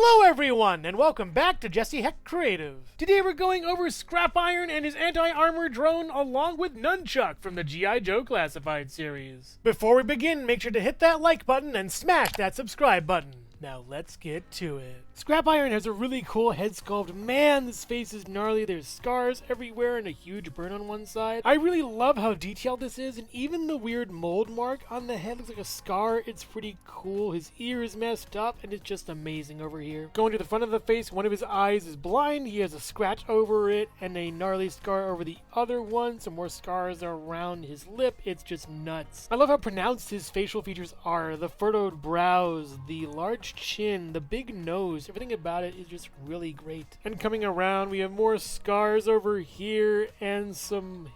Hello everyone, and welcome back to Jesse Hecht Creative. Today we're going over Scrap Iron and his anti-armor drone along with Nunchuk from the G.I. Joe Classified series. Before we begin, make sure to hit that like button and smash that subscribe button. Now let's get to it. Scrap Iron has a really cool head sculpt. Man, this face is gnarly. There's scars everywhere and a huge burn on one side. I really love how detailed this is, and even the weird mold mark on the head looks like a scar. It's pretty cool. His ear is messed up, and it's just amazing over here. Going to the front of the face, one of his eyes is blind. He has a scratch over it and a gnarly scar over the other one. Some more scars around his lip. It's just nuts. I love how pronounced his facial features are. The furrowed brows, the large chin, the big nose. Everything about it is just really great. And coming around, we have more scars over here, and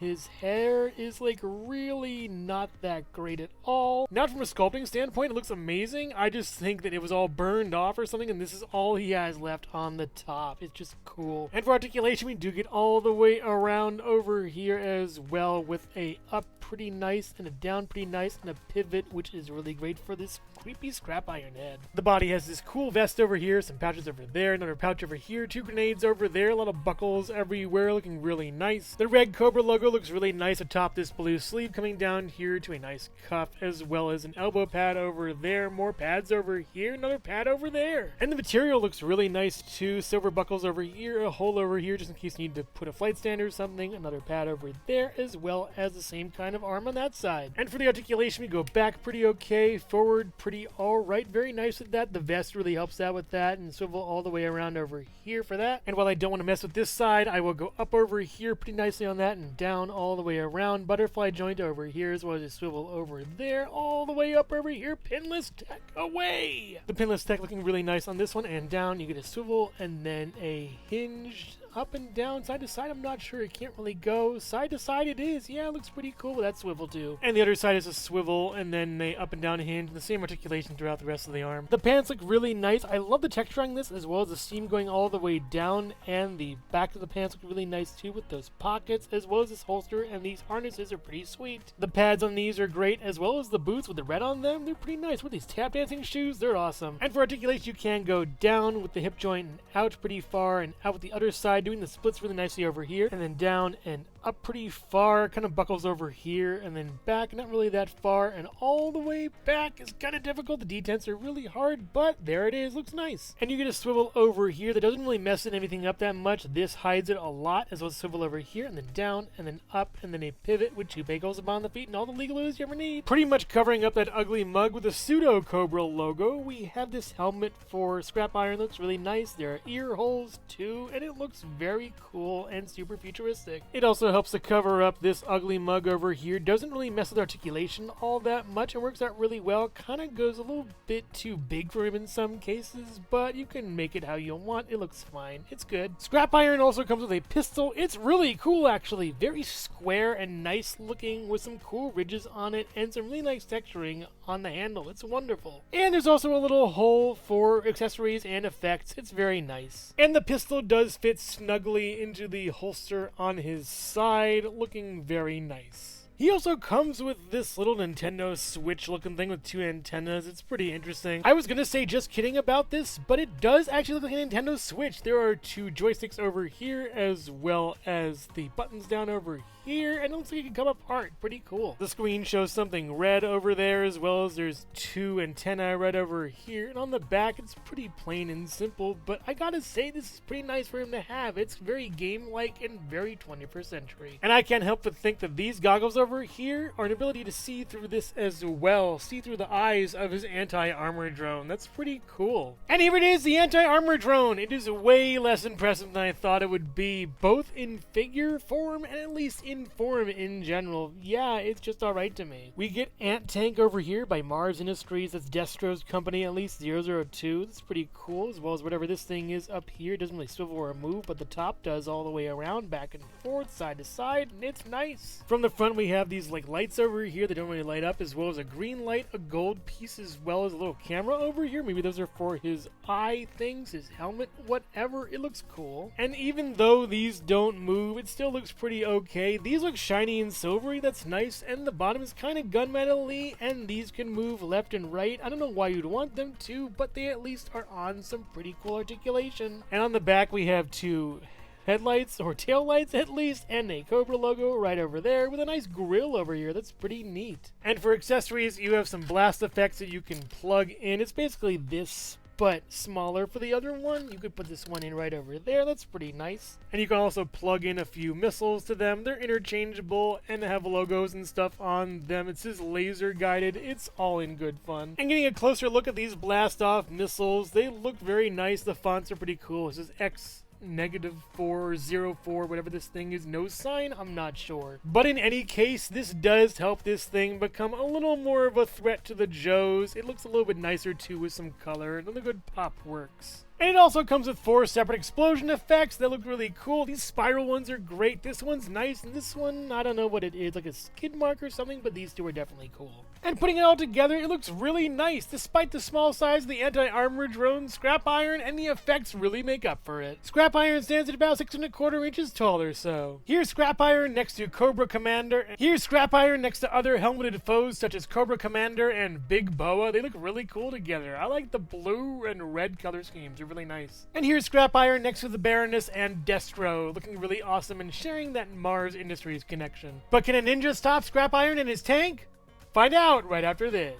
his hair is like really not that great at all. Not from a sculpting standpoint, it looks amazing. I just think that it was all burned off or something, and this is all he has left on the top. It's just cool. And for articulation, we do get all the way around over here as well, with a up pretty nice and a down pretty nice and a pivot, which is really great for this creepy Scrap Iron head. The body has this cool vest over here, some pouches over there, another pouch over here, two grenades over there, a lot of buckles everywhere, looking really nice. The red Cobra logo looks really nice atop this blue sleeve, coming down here to a nice cuff, as well as an elbow pad over there, more pads over here, another pad over there. And the material looks really nice too. Silver buckles over here, a hole over here just in case you need to put a flight stand or something, another pad over there, as well as the same kind of arm on that side. And for the articulation, we go back pretty okay, forward pretty alright, very nice with that. The vest really helps out with that, and swivel all the way around over here for that. And while I don't want to mess with this side, I will go up over here pretty nicely on that and down all the way around. Butterfly joint over here, as well as a swivel over there, all the way up over here. Pinless tech away! The pinless tech looking really nice on this one, and down you get a swivel and then a hinge. Up and down, side to side, I'm not sure. It can't really go. Side to side it is. Yeah, it looks pretty cool with that swivel too. And the other side is a swivel and then a up and down hinge. The same articulation throughout the rest of the arm. The pants look really nice. I love the texture on this, as well as the seam going all the way down, and the back of the pants look really nice too with those pockets, as well as this holster, and these harnesses are pretty sweet. The pads on these are great, as well as the boots with the red on them. They're pretty nice. With these tap dancing shoes, they're awesome. And for articulation, you can go down with the hip joint and out pretty far, and out with the other side, doing the splits really nicely over here, and then down and up pretty far, kind of buckles over here, and then back, not really that far, and all the way back is kind of difficult. The detents are really hard, but there it is, looks nice. And you get a swivel over here that doesn't really mess anything up that much. This hides it a lot, as well as a swivel over here, and then down, and then up, and then a pivot with two bagels upon the feet, and all the legalose you ever need. Pretty much covering up that ugly mug with a pseudo Cobra logo. We have this helmet for Scrap Iron, looks really nice. There are ear holes too, and it looks very cool and super futuristic. It also helps to cover up this ugly mug over here. Doesn't really mess with articulation all that much and works out really well. Kind of goes a little bit too big for him in some cases, but you can make it how you want. It looks fine. It's good. Scrap Iron also comes with a pistol. It's really cool actually. Very square and nice looking with some cool ridges on it and some really nice texturing on the handle. It's wonderful. And there's also a little hole for accessories and effects. It's very nice. And the pistol does fit snugly into the holster on his side, looking very nice. He also comes with this little Nintendo Switch looking thing with two antennas. It's pretty interesting. I was gonna say just kidding about this, but it does actually look like a Nintendo Switch. There are two joysticks over here, as well as the buttons down over here, and it looks like it can come apart. Pretty cool. The screen shows something red over there, as well as there's two antennae right over here, and on the back it's pretty plain and simple, but I gotta say this is pretty nice for him to have. It's very game-like and very 21st century. And I can't help but think that these goggles over here are an ability to see through this as well. See through the eyes of his anti-armor drone. That's pretty cool. And here it is, the anti-armor drone. It is way less impressive than I thought it would be, both in figure form and at least in form in general. Yeah, it's just alright to me. We get Ant Tank over here by Mars Industries. That's Destro's company, at least 002. That's pretty cool, as well as whatever this thing is up here. It doesn't really swivel or move, but the top does all the way around, back and forth, side to side, and it's nice. From the front, we have these like lights over here that don't really light up, as well as a green light, a gold piece, as well as a little camera over here. Maybe those are for his eye things, his helmet, whatever. It looks cool. And even though these don't move, it still looks pretty okay. these look shiny and silvery, that's nice, and the bottom is kind of gunmetal-y, and these can move left and right. I don't know why you'd want them to, but they at least are on some pretty cool articulation. And on the back we have two headlights, or tail lights at least, and a Cobra logo right over there with a nice grill over here. That's pretty neat. And for accessories, you have some blast effects that you can plug in. It's basically this, but smaller for the other one. You could put this one in right over there. That's pretty nice. And you can also plug in a few missiles to them. They're interchangeable and have logos and stuff on them. It says laser guided. It's all in good fun. And getting a closer look at these blast off missiles, they look very nice. The fonts are pretty cool. It says X-404, whatever this thing is, no sign, I'm not sure. But in any case, this does help this thing become a little more of a threat to the Joes. It looks a little bit nicer too with some color, and the good pop works. And it also comes with 4 separate explosion effects that look really cool. These spiral ones are great. This one's nice, and this one, I don't know what it is, like a skid mark or something, but these two are definitely cool. And putting it all together, it looks really nice. Despite the small size of the Anti-Armor Drone, scrap iron and the effects really make up for it. Scrap iron stands at about 6¼ inches tall or so. Here's scrap iron next to Cobra Commander. Here's scrap iron next to other helmeted foes such as Cobra Commander and Big Boa. They look really cool together. I like the blue and red color schemes. They're really nice. And here's scrap iron next to the Baroness and Destro, looking really awesome and sharing that Mars Industries connection. But can a ninja stop scrap iron in his tank? Find out right after this.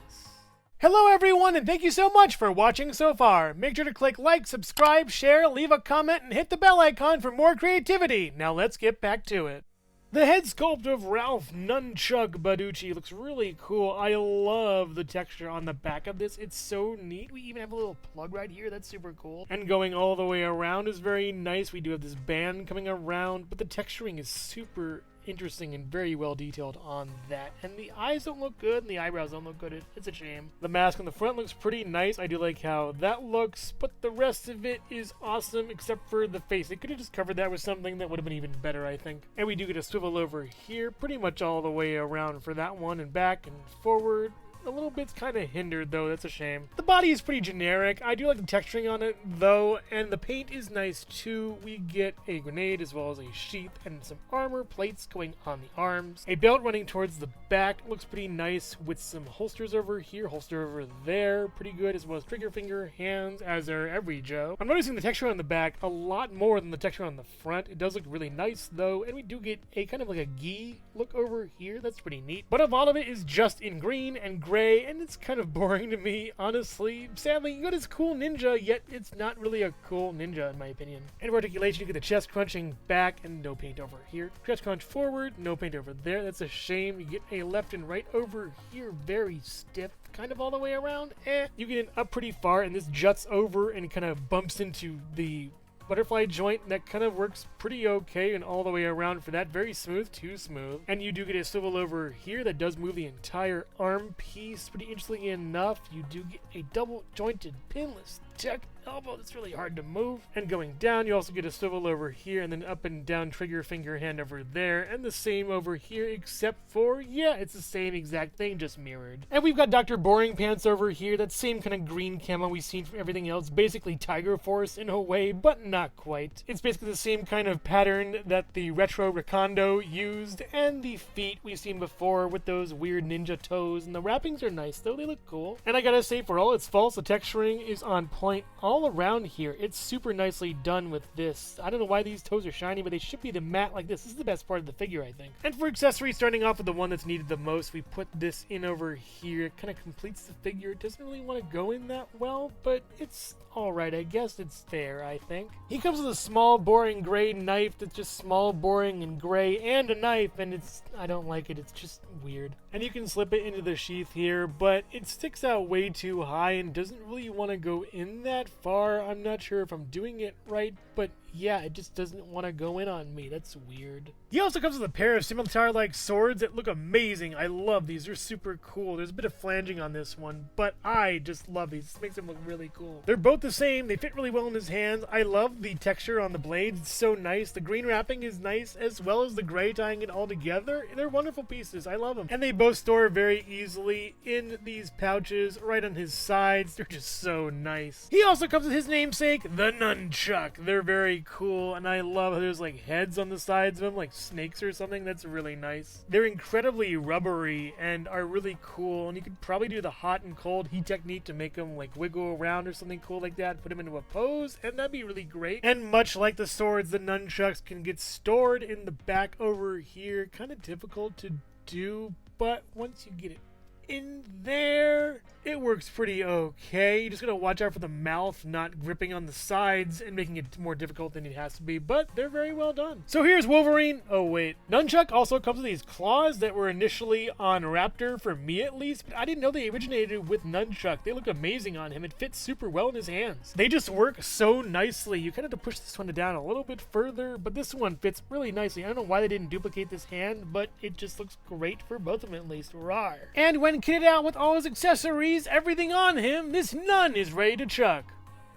Hello everyone, and thank you so much for watching so far. Make sure to click like, subscribe, share, leave a comment, and hit the bell icon for more creativity. Now let's get back to it. The head sculpt of Ralph Nunchuk Baducci looks really cool. I love the texture on the back of this. It's so neat. We even have a little plug right here. That's super cool. And going all the way around is very nice. We do have this band coming around, but the texturing is super interesting and very well detailed on that. And the eyes don't look good and the eyebrows don't look good. It's a shame. The mask on the front looks pretty nice. I do like how that looks, but the rest of it is awesome except for the face. They could have just covered that with something that would have been even better, I think. And we do get a swivel over here pretty much all the way around for that one, and back and forward. A little bit's kind of hindered though, that's a shame. The body is pretty generic. I do like the texturing on it though, and the paint is nice too. We get a grenade as well as a sheath and some armor plates going on the arms. A belt running towards the back looks pretty nice with some holsters over here, holster over there, pretty good, as well as trigger finger, hands, as are every Joe. I'm noticing the texture on the back a lot more than the texture on the front. It does look really nice though, and we do get a kind of like a gi look over here. That's pretty neat. But a lot of it is just in green and gray, and it's kind of boring to me, honestly. Sadly, you got this cool ninja, yet it's not really a cool ninja in my opinion. And for articulation, you get the chest crunching back and no paint over here. Chest crunch forward, no paint over there. That's a shame. You get a left and right over here, very stiff, kind of all the way around. You get it up pretty far, and this juts over and kind of bumps into the butterfly joint that kind of works pretty okay and all the way around for that. Very smooth, too smooth. And you do get a swivel over here that does move the entire arm piece. Pretty interestingly enough, you do get a double jointed pinless tech elbow that's really hard to move. And going down, you also get a swivel over here, and then up and down trigger finger hand over there, and the same over here, except for, yeah, it's the same exact thing, just mirrored. And we've got Dr. Boring Pants over here, that same kind of green camo we've seen from everything else, basically Tiger Force in a way, but not quite. It's basically the same kind of pattern that the Retro Recondo used, and the feet we've seen before with those weird ninja toes, and the wrappings are nice though, they look cool. And I gotta say, for all its faults, the texturing is on point all around here. It's super nicely done with this. I don't know why these toes are shiny, but they should be the matte like this. This is the best part of the figure, I think. And for accessories, starting off with the one that's needed the most, we put this in over here. It kind of completes the figure. It doesn't really want to go in that well, but it's alright. I guess it's fair, I think. He comes with a small, boring gray knife that's just small, boring, and gray, and a knife, and I don't like it. It's just weird. And you can slip it into the sheath here, but it sticks out way too high and doesn't really want to go in that far. I'm not sure if I'm doing it right, but yeah, it just doesn't want to go in on me. That's weird. He also comes with a pair of scimitar-like swords that look amazing. I love these. They're super cool. There's a bit of flanging on this one, but I just love these. This makes them look really cool. They're both the same. They fit really well in his hands. I love the texture on the blades. It's so nice. The green wrapping is nice, as well as the gray tying it all together. They're wonderful pieces. I love them. And they both store very easily in these pouches right on his sides. They're just so nice. He also comes with his namesake, the Nunchuk. They're very cool, and I love how there's like heads on the sides of them, like snakes or something. That's really nice. They're incredibly rubbery and are really cool, and you could probably do the hot and cold heat technique to make them like wiggle around or something cool like that, put them into a pose, and that'd be really great. And much like the swords, the nunchucks can get stored in the back over here. Kind of difficult to do, but once you get it in there, it works pretty okay. You just gotta watch out for the mouth not gripping on the sides and making it more difficult than it has to be, but they're very well done. So here's Wolverine. Oh wait, Nunchuk also comes with these claws that were initially on Raptor, for me at least, but I didn't know they originated with Nunchuk. They look amazing on him. It fits super well in his hands. They just work so nicely. You kind of have to push this one down a little bit further, but this one fits really nicely. I don't know why they didn't duplicate this hand, but it just looks great for both of them at least. Rawr. And when kitted out with all his accessories, everything on him, this nun is ready to chuck.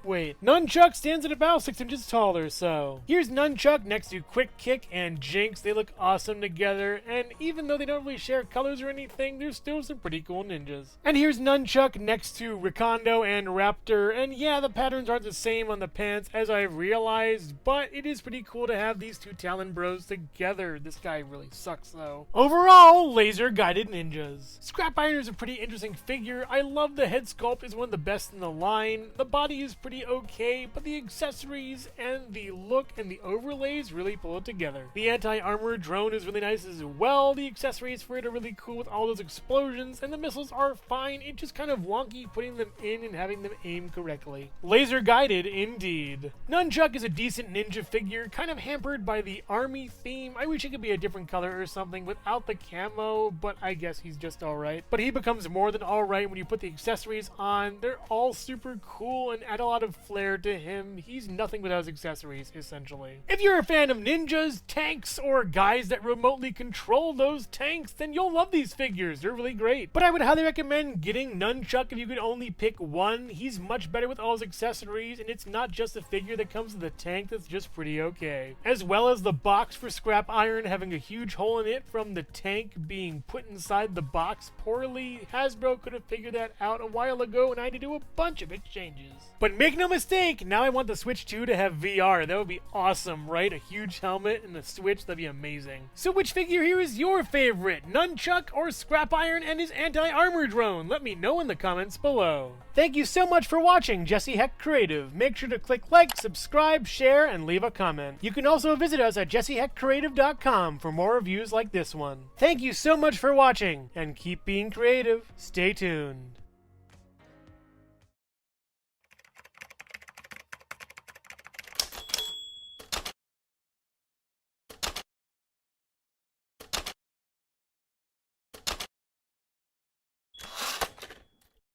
Wait, Nunchuk stands at about 6 inches taller, so. Here's Nunchuk next to Quick Kick and Jinx. They look awesome together, and even though they don't really share colors or anything, they're still some pretty cool ninjas. And here's Nunchuk next to Ricondo and Raptor, and yeah, the patterns aren't the same on the pants as I realized, but it is pretty cool to have these two Talon bros together. This guy really sucks though. Overall, laser-guided ninjas. Scrap Iron is a pretty interesting figure. I love the head sculpt, is one of the best in the line. The body is pretty okay, but the accessories and the look and the overlays really pull it together. The AntiArmor Drone is really nice as well. The accessories for it are really cool with all those explosions, and the missiles are fine. It's just kind of wonky putting them in and having them aim correctly. Laser guided indeed. Nunchuk is a decent ninja figure, kind of hampered by the army theme. I wish it could be a different color or something without the camo, but I guess he's just alright. But he becomes more than alright when you put the accessories on. They're all super cool and add a lot of flair to him. He's nothing without his accessories, essentially. If you're a fan of ninjas, tanks, or guys that remotely control those tanks, then you'll love these figures. They're really great. But I would highly recommend getting Nunchuk if you could only pick one. He's much better with all his accessories, and it's not just a figure that comes with a tank that's just pretty okay. As well as the box for Scrap Iron having a huge hole in it from the tank being put inside the box poorly. Hasbro could have figured that out a while ago, and I had to do a bunch of exchanges. But make no mistake, now I want the Switch 2 to have VR. That would be awesome, right? A huge helmet and a Switch, that'd be amazing. So which figure here is your favorite? Nunchuk or Scrap Iron and his AntiArmor Drone? Let me know in the comments below. Thank you so much for watching Jesse Hecht Creative. Make sure to click like, subscribe, share, and leave a comment. You can also visit us at jessehechtcreative.com for more reviews like this one. Thank you so much for watching, and keep being creative. Stay tuned.